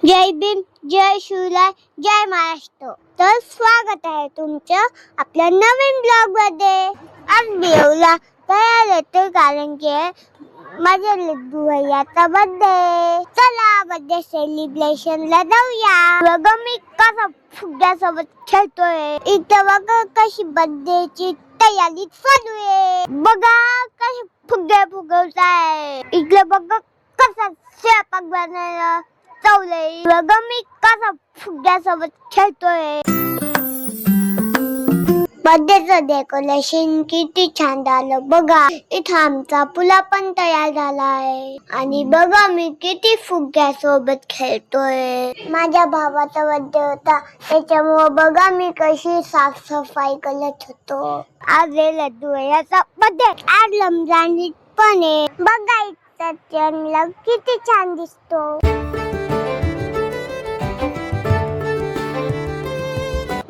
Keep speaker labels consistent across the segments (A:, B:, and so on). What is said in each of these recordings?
A: जय भीम, जय शिवराय, जय महाराष्ट्र. तर स्वागत आहे तुमचं आपल्या नवीन ब्लॉग मध्ये. आज देवला तयार येतो कारण की माझ्या लड्डू भैयाचा बर्थडे. चला बर्थडे सेलिब्रेशनला जाऊया. बघा मी कसा फुग्यासोबत खेळतोय. इथं बघा कशी बर्थडेची तयारी चालू आहे. बघा कशी फुगे फुगवताय. इकडे बघा कसा स्वयंपाक बनायला चाललंय. बघा मी कसा फुग्यासोबत खेळतोय. बर्थडेचं डेकोरेशन किती छान झालं बघा. इथं आमचा पुला पण तयार झालाय आणि बघा मी किती फुग्यासोबत खेळतोय. माझ्या भावाचा बर्थडे होता त्याच्यामुळे बघा मी कशी साफसफाई करत होतो. आज लड्डू याचा बर्थडे. आज रमजान ईद पण आहे. बघा इथं चंद्र किती छान दिसतो.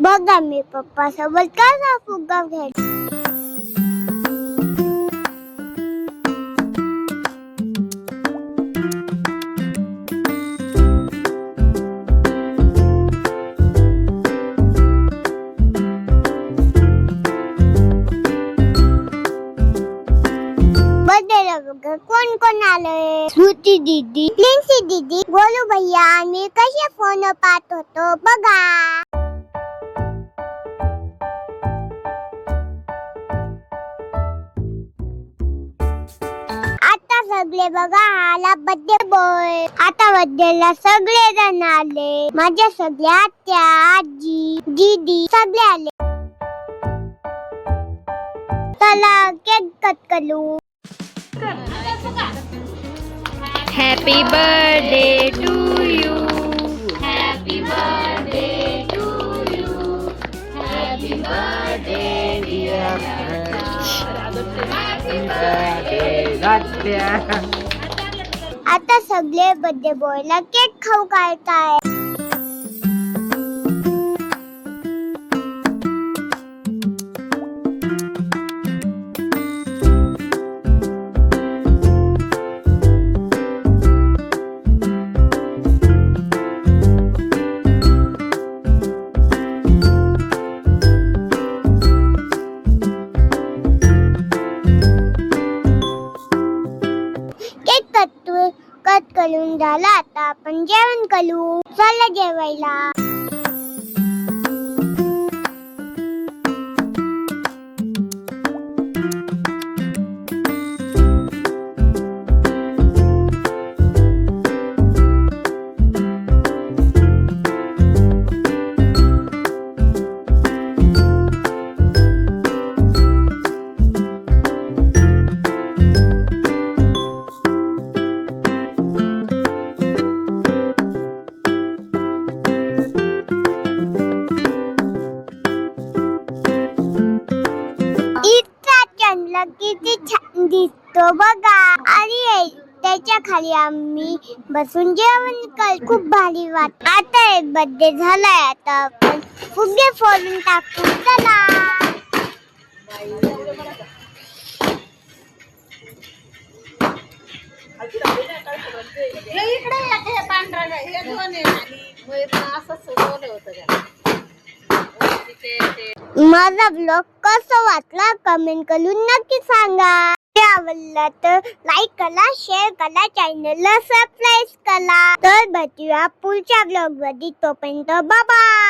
A: बघा मी पप्पा सोबत कसा फुगा खेळ. बर्थडेला बघा कोण कोण आलंय. श्रुती दीदी, प्रिन्सी दीदी, गोलू भैया आणि कसे फोन पाहत होतो बघा. सगळे बघा आला बर्थडे बॉय. आता बर्थडेला सगळे जण आले. माझ्या सगळ्या आत्या, आजी, दीदी सगळे आले. चला केक कट करू.
B: Happy birthday to you. Happy birthday to you. Happy birthday dear.
A: आता सगळे बर्थडे बॉयला केक खाऊ घालताय. कट करून झाला. आता आपण जेवण करू. चला जेवायला. किती छान दिसतो बघा. आणि त्याच्या खाली आम्ही बसून जेवण कर. खूप भारी वाटत. आता बर्थडे झालाय. आता आपण फुगे फोडून टाकू. चला माझा ब्लॉग कसा वाटला कमेंट करून नक्की सांगा. आवडला तर लाईक करा, शेअर करा, चॅनलला सबस्क्राईब करा. तर भेटूया पुढच्या ब्लॉग मध्ये. तोपर्यंत बाय बाय.